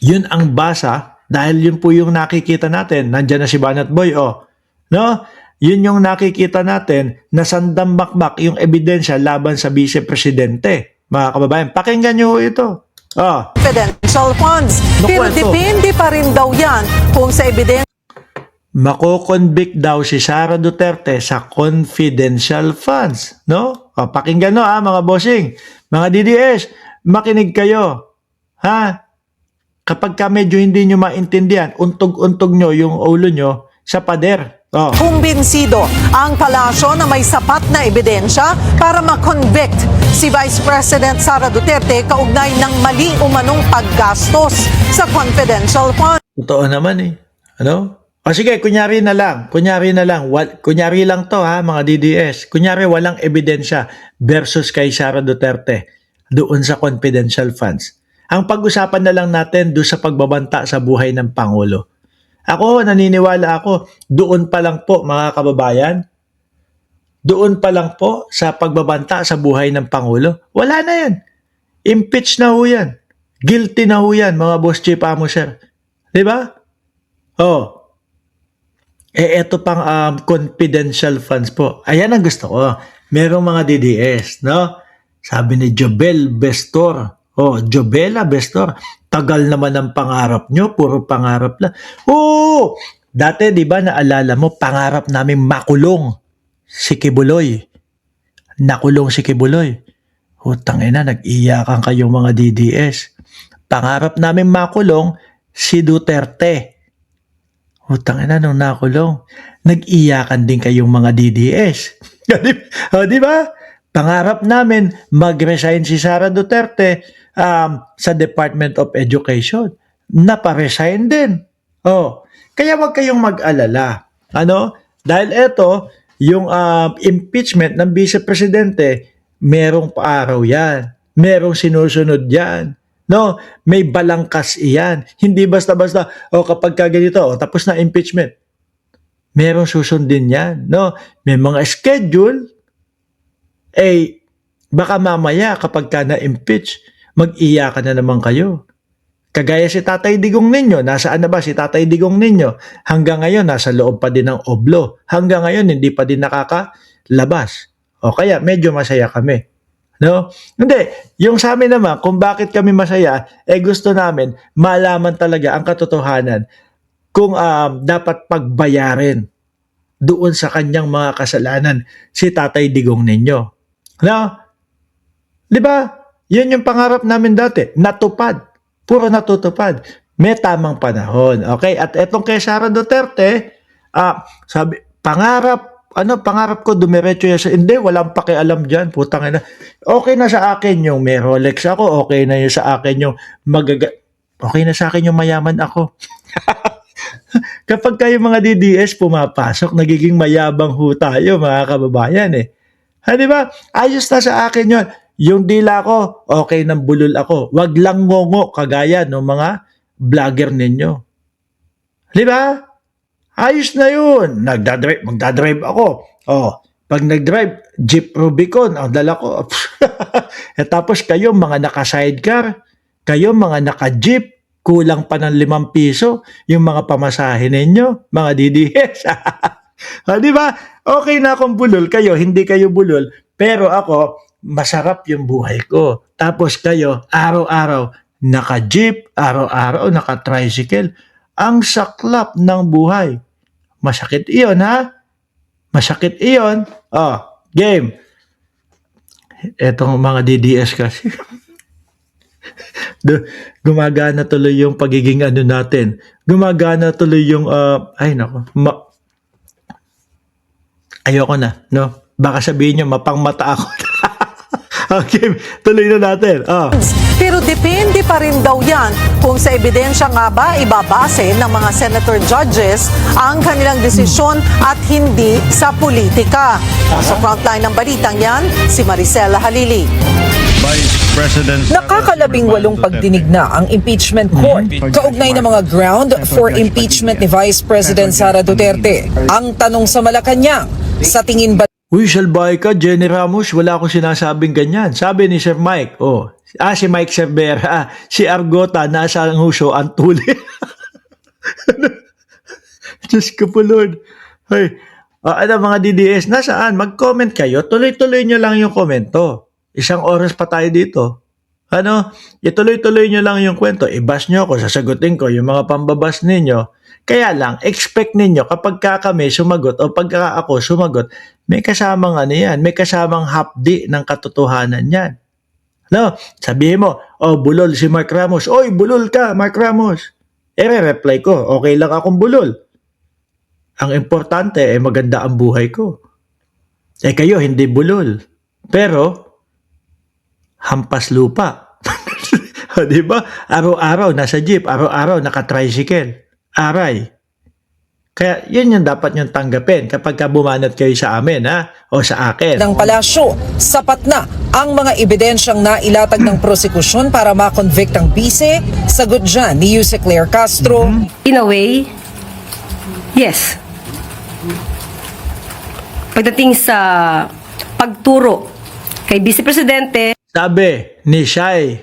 Yun ang basa dahil yun po yung nakikita natin. Nandiyan na si Banat Boy, oh. No? Yun yung nakikita natin na sandambakbak yung ebidensya laban sa Vice Presidente. Mga kababayan, pakinggan nyo ito. Oh. Confidential funds. Pero depende pa rin daw yan kung sa ebidensya Mako-convict daw si Sara Duterte sa confidential funds. No? O, pakinggan no, mga bossing. Mga DDS, makinig kayo. Ha? Kapag ka medyo hindi nyo maintindihan, untog-untog nyo yung ulo nyo sa pader. Oh. kumbinsido ang palasyo na may sapat na ebidensya para ma-convict si Vice President Sara Duterte kaugnay ng mali umanong paggastos sa confidential fund. Totoo naman eh. Ano? O sige, kunyari na lang. Kunyari lang to ha, mga DDS. Kunyari walang ebidensya versus kay Sara Duterte doon sa confidential funds. Ang pag-usapan na lang natin doon sa pagbabanta sa buhay ng Pangulo. Ako, naniniwala ako, doon pa lang po mga kababayan, doon pa lang po sa pagbabanta sa buhay ng Pangulo, wala na yan. Impeach na ho yan. Guilty na ho yan, mga boss chief amo sir. Diba? Oh. Eto pang confidential funds po. Ayan ang gusto ko. Merong mga DDS, no? Sabi ni Jobel Bestor. Oh, Jobela Bestor. Tagal naman ang pangarap nyo. Puro pangarap lang. Oo! Dati, di ba, naalala mo, pangarap namin makulong si Kibuloy. Nakulong si Kibuloy. Tangina, nag-iyakan kayong mga DDS. Pangarap namin makulong si Duterte. Tangina, nung nakulong, nag-iyakan din kayong mga DDS. Di ba? Pangarap namin mag-resign si Sara Duterte sa Department of Education. Napa-resign din. Kaya wag kayong mag-alala. Ano? Dahil ito, yung impeachment ng Vice Presidente, merong paaraw yan. Merong sinusunod yan. No, may balangkas iyan. Hindi basta-basta, kapag ganito, tapos na impeachment. Merong susundin yan. No, may mga schedule. Baka mamaya kapag ka na-impeach, mag-iyakan na naman kayo. Kagaya si Tatay Digong ninyo, nasaan na ba si Tatay Digong ninyo? Hanggang ngayon, nasa loob pa din ng oblo. Hanggang ngayon, hindi pa din nakakalabas. O kaya, medyo masaya kami. No? Hindi. Yung sa amin naman, kung bakit kami masaya, gusto namin malaman talaga ang katotohanan kung dapat pagbayarin doon sa kanyang mga kasalanan si Tatay Digong ninyo. No? Di ba? Yun yung pangarap namin dati. Natupad. Puro natutupad. May tamang panahon. Okay? At etong kay Sara Duterte, sabi, pangarap ko dumiretso yan sa, hindi, walang pakialam dyan, putang ina. Okay na sa akin yung may Rolex ako, okay na yun sa akin yung okay na sa akin yung mayaman ako. Kapag kayo mga DDS pumapasok, nagiging mayabang ho tayo, mga kababayan eh. Di ba? Ayos na sa akin yun. Yung dila ko, okay nang bulol ako. Wag lang ngongo, kagaya ng mga vlogger ninyo. Di ba? Ayos na yun. Magdadrive ako. Pag nagdrive, Jeep Rubicon, ang dala ko. Tapos kayo, mga naka-sidecar, kayo, mga naka-jeep, kulang pa ng 5 piso, yung mga pamasahe ninyo, mga DDS. Di ba? Okay na akong bulol, kayo, hindi kayo bulol, pero ako, masarap yung buhay ko. Tapos kayo, araw-araw, naka-jeep, araw-araw, naka-tricycle, ang saklap ng buhay. Masakit iyon, ha? Masakit iyon. Game. Etong mga DDS kasi. Gumagana tuloy yung pagiging ano natin. Gumagana tuloy yung, ay nako. Ayoko na, no? Baka sabihin nyo, mapangmata ako. Okay, tuloy na natin. Pero depende pa rin daw yan kung sa ebidensya nga ba ibabase ng mga senator judges ang kanilang desisyon at hindi sa politika. Sa frontline ng balitang yan, si Maricela Halili. Nakakalabing-8 pagdinig na ang impeachment court kaugnay ng mga ground for impeachment ni Vice President Sara Duterte. Ang tanong sa Malacanang, sa tingin ba Uy, salbahe ka, Jenny Ramos, wala akong sinasabing ganyan. Sabi ni Sir Mike, si Mike Cervera, si Argota, nasa ang huso, ang tuli. Diyos ko po, Lord. Ay, mga DDS, nasaan? Mag-comment kayo. Tuloy-tuloy nyo lang yung komento. 1 oras pa tayo dito. Ituloy-tuloy nyo lang yung kwento. I-bash nyo ako, sasagutin ko yung mga pambabas ninyo. Kaya lang, expect ninyo kapag kami sumagot o pagka ako sumagot, may kasamang yan, may kasamang hapdi ng katotohanan yan. Sabihin mo, bulol si Mark Ramos. Oy, bulol ka, Mark Ramos. Reply ko, okay lang akong bulol. Ang importante, maganda ang buhay ko. Kayo, hindi bulol. Pero, hampas lupa. Diba? Araw-araw, nasa jeep. Araw-araw, naka-tricycle. Aray. Kaya yun yung dapat yung tanggapin kapag bumanat kayo sa amin, o sa akin. Ng palasyo, sapat na ang mga ebidensyang nailatag ng prosekusyon para makonvict ang bise, sagot dyan ni Yuse Claire Castro. In a way, yes. Pagdating sa pagturo kay Vice Presidente, Sabi ni Shai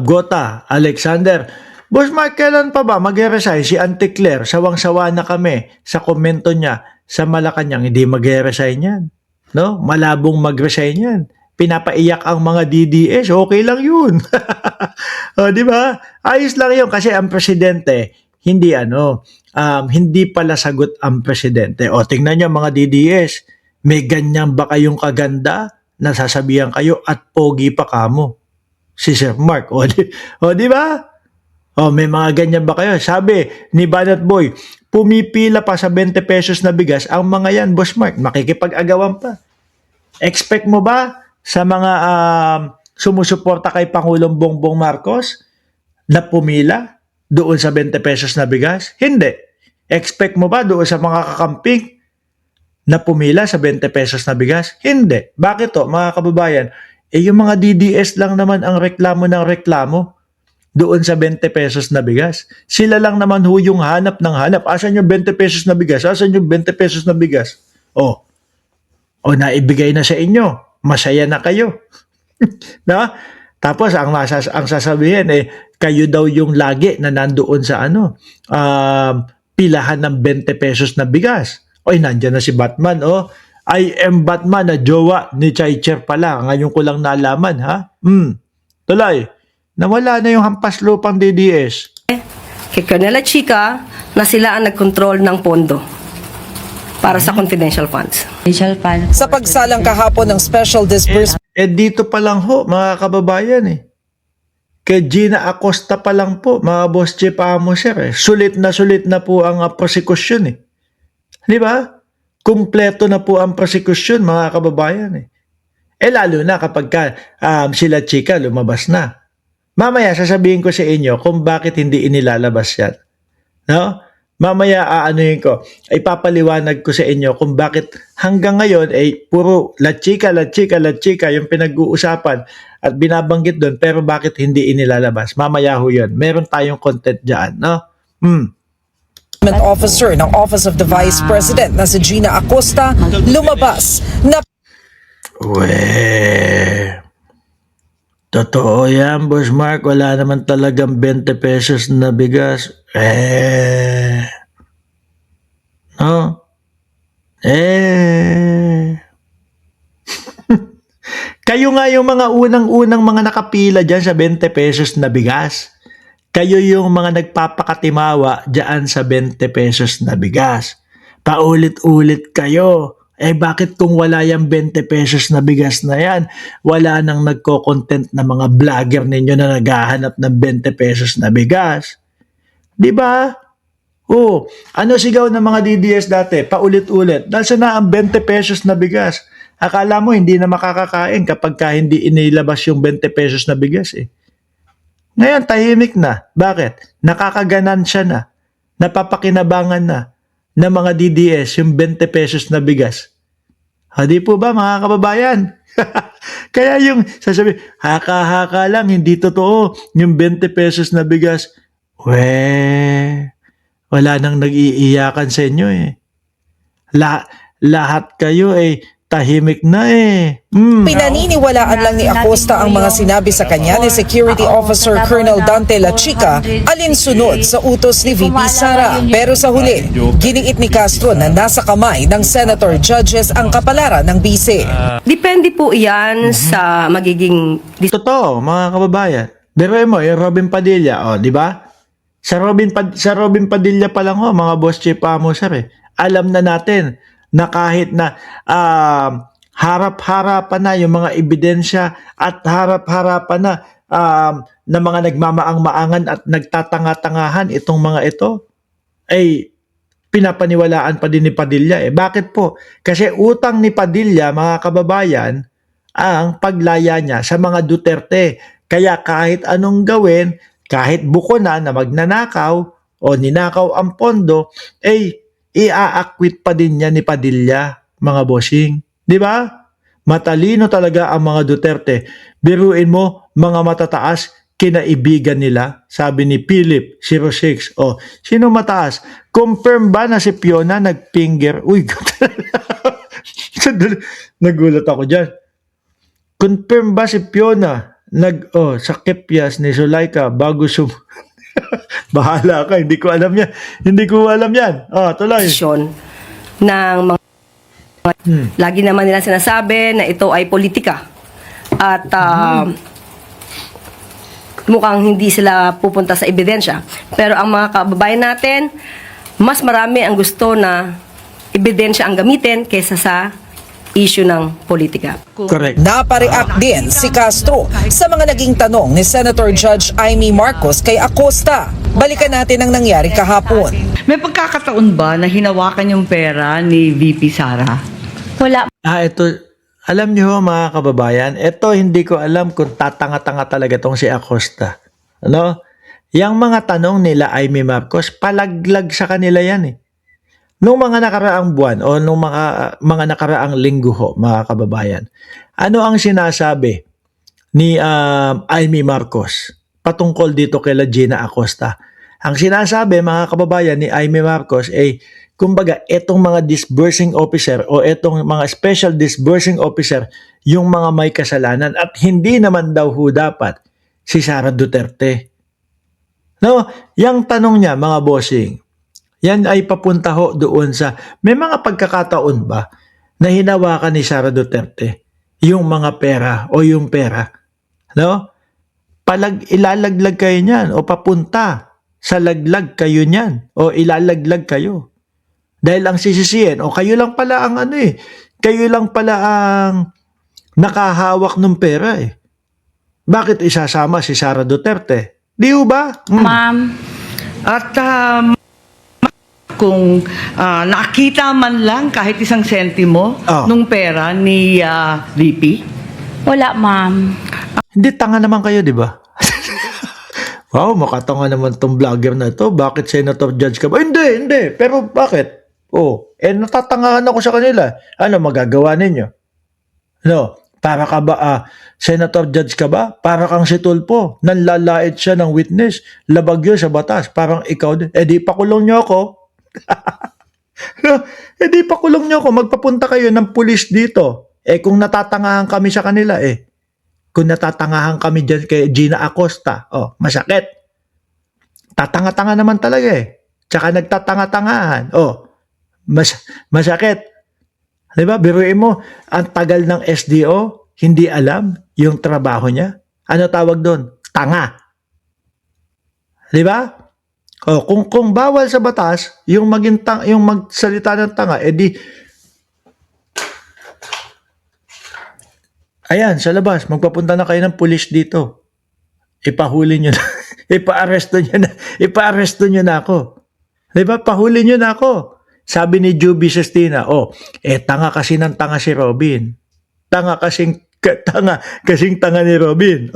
Gota Alexander, Boss Mark, kailan pa ba mag-resign si Auntie Claire? Sawang-sawa na kami sa komento niya sa Malacanang. Hindi mag-resign yan. Malabong mag-resign yan. Pinapaiyak ang mga DDS. Okay lang yun. Di ba? Ayos lang yun kasi ang presidente, hindi pala sagot ang presidente. Tingnan nyo mga DDS, may ganyan ba kayong kaganda? Nasasabihan kayo at pogi pa kamo. Si Sir Mark. Di ba? May mga ganyan ba kayo? Sabi ni Banat Boy, pumipila pa sa 20 pesos na bigas ang mga yan, Boss Mark. Makikipag-agawan pa. Expect mo ba sa mga sumusuporta kay Pangulong Bongbong Marcos na pumila doon sa 20 pesos na bigas? Hindi. Expect mo ba doon sa mga kakamping na pumila sa 20 pesos na bigas? Hindi. Bakit to, mga kababayan? Yung mga DDS lang naman ang reklamo ng reklamo doon sa 20 pesos na bigas. Sila lang naman yung hanap ng hanap. Asan yung 20 pesos na bigas? Asan yung 20 pesos na bigas? Naibigay na sa inyo. Masaya na kayo. Tapos ang sasabihin kayo daw yung lagi na nandoon sa pilahan ng 20 pesos na bigas. Nandiyan na si Batman, I am Batman na jowa ni Chaicher pala. Ngayon ko lang nalaman, Tuloy. Nawala na yung hampas lupang DDS. kay Colonel Chica na sila ang nagkontrol ng pondo para sa confidential funds. Sa pagsalang kahapon ng special disbursement Dito pa lang ho, mga kababayan Kay Gina Acosta pa lang po, mga boss chief amo sir Sulit na po ang prosekusyon Di ba? Kumpleto na po ang prosekusyon, mga kababayan lalo na kapag sila chika lumabas na. Mamaya sasabihin ko sa inyo kung bakit hindi inilalabas yan. Mamaya ipapaliwanag ko sa inyo kung bakit hanggang ngayon puro la chika yung pinag-uusapan at binabanggit doon pero bakit hindi inilalabas. Mamaya ho yun. Meron tayong content dyan. Officer ng Office of the Vice President na si Gina Acosta lumabas na Totoo yan, Boss Mark. Wala naman talagang 20 pesos na bigas. Kayo nga yung mga unang-unang mga nakapila dyan sa 20 pesos na bigas. Kayo yung mga nagpapakatimawa dyan sa 20 pesos na bigas. Paulit-ulit kayo. Bakit kung wala yung 20 pesos na bigas na yan, wala nang nagko-content na mga vlogger ninyo na naghahanap ng 20 pesos na bigas? Di ba? Ano sigaw ng mga DDS dati? Paulit-ulit. Dahil na ang 20 pesos na bigas. Akala mo hindi na makakakain kapag hindi inilabas yung 20 pesos na bigas Ngayon, tahimik na. Bakit? Nakakaganansya na. Napapakinabangan na ng mga DDS yung 20 pesos na bigas. Di po ba, mga kababayan? Kaya yung sasabi, haka-haka lang, hindi totoo. Yung 20 pesos na bigas, wala nang nag-iiyakan sa inyo Lahat kayo tahimik na eh. Pinaniniwalaan lang ni Acosta ang mga sinabi sa kanya ni Security Officer Colonel Dante Lachica alinsunod sa utos ni VP Sara. Pero sa huli, giniit ni Castro na nasa kamay ng senator judges ang kapalaran ng bise. Depende po iyan sa magiging Totoo, mga kababayan. Pero mo, yung Robin Padilla, di ba? Sa Robin Padilla pa lang mga boss chief amo sir eh. Alam na natin na kahit na harap-harapan na yung mga ebidensya at harap-harapan na mga nagmamaang-maangan at nagtatanga-tangahan itong mga ito, ay pinapaniwalaan pa din ni Padilla eh. Bakit po? Kasi utang ni Padilla, mga kababayan, ang paglaya niya sa mga Duterte. Kaya kahit anong gawin, kahit buko na magnanakaw o ninakaw ang pondo, ia-acquit pa din niya ni Padilla, mga bossing. Di ba? Matalino talaga ang mga Duterte. Biruin mo, mga matataas, kinaibigan nila. Sabi ni Philip 06. Sino mataas? Confirm ba na si Fiona nagfinger? Uy, nagulat ako dyan. Confirm ba si Fiona sa Kepyas ni Zulaika bago Bahala ka, hindi ko alam yan. Hindi ko alam yan. Tuloy. desisyon ng mga lagi naman nila sinasabi na ito ay politika. At mukhang hindi sila pupunta sa ebidensya. Pero ang mga kababayan natin, mas marami ang gusto na ebidensya ang gamitin kaysa sa issue ng politika. Correct. Napareact din si Castro sa mga naging tanong ni Senator Judge Amy Marcos kay Acosta. Balikan natin ang nangyari kahapon. May pagkakataon ba na hinawakan yung pera ni VP Sara? Wala. Ito, alam niyo mga kababayan, ito hindi ko alam kung tatanga-tanga talaga tong si Acosta. Yang mga tanong nila Amy Marcos, palaglag sa kanila yan eh. Nung mga nakaraang buwan o nung mga nakaraang linggo mga kababayan, ano ang sinasabi ni Amy Marcos patungkol dito kay Gina Acosta? Ang sinasabi mga kababayan ni Amy Marcos ay kumbaga etong mga disbursing officer o etong mga special disbursing officer yung mga may kasalanan at hindi naman daw dapat si Sara Duterte. Yang tanong niya mga bossing, yan ay papunta doon sa, may mga pagkakataon ba na hinawakan ni Sara Duterte yung mga pera o yung pera? Ilalaglag kayo niyan o papunta sa laglag kayo niyan o ilalaglag kayo. Dahil ang sisisihin, kayo lang pala ang kayo lang pala ang nakahawak ng pera eh. Bakit isasama si Sara Duterte? Di ba? Ma'am, At kung nakita man lang kahit isang sentimo nung pera ni VP? wala ma'am. Hindi, tanga naman kayo, di ba? Wow, makatanga naman tong vlogger na ito. Bakit senator judge ka ba? Hindi. Pero bakit? Natatangahan ako sa kanila. Ano magagawa ninyo? Para ka ba, senator judge ka ba? Para kang si Tulfo. Nanlalait siya ng witness. Labag yun sa batas. Parang ikaw din. Di pakulong nyo ako. Di pakulong nyo ako. Magpapunta kayo ng pulis dito. Kung natatangahan kami sa kanila kung natatangahan kami dyan kay Gina Acosta, masakit. Tatanga-tanga naman talaga Tsaka nagtatanga-tangahan. Masakit. Diba? Biruin mo, ang tagal ng SDO, hindi alam yung trabaho niya. Ano tawag doon? Tanga. Diba? Kung bawal sa batas, yung magsalita ng tanga, ayan, sa labas, magpapunta na kayo ng pulis dito. Ipahuli nyo na. Ipa-arresto nyo na ako. Diba? Pahuli nyo na ako. Sabi ni Juby Sestina, tanga kasi ng tanga si Robin. Tanga kasing tanga ni Robin.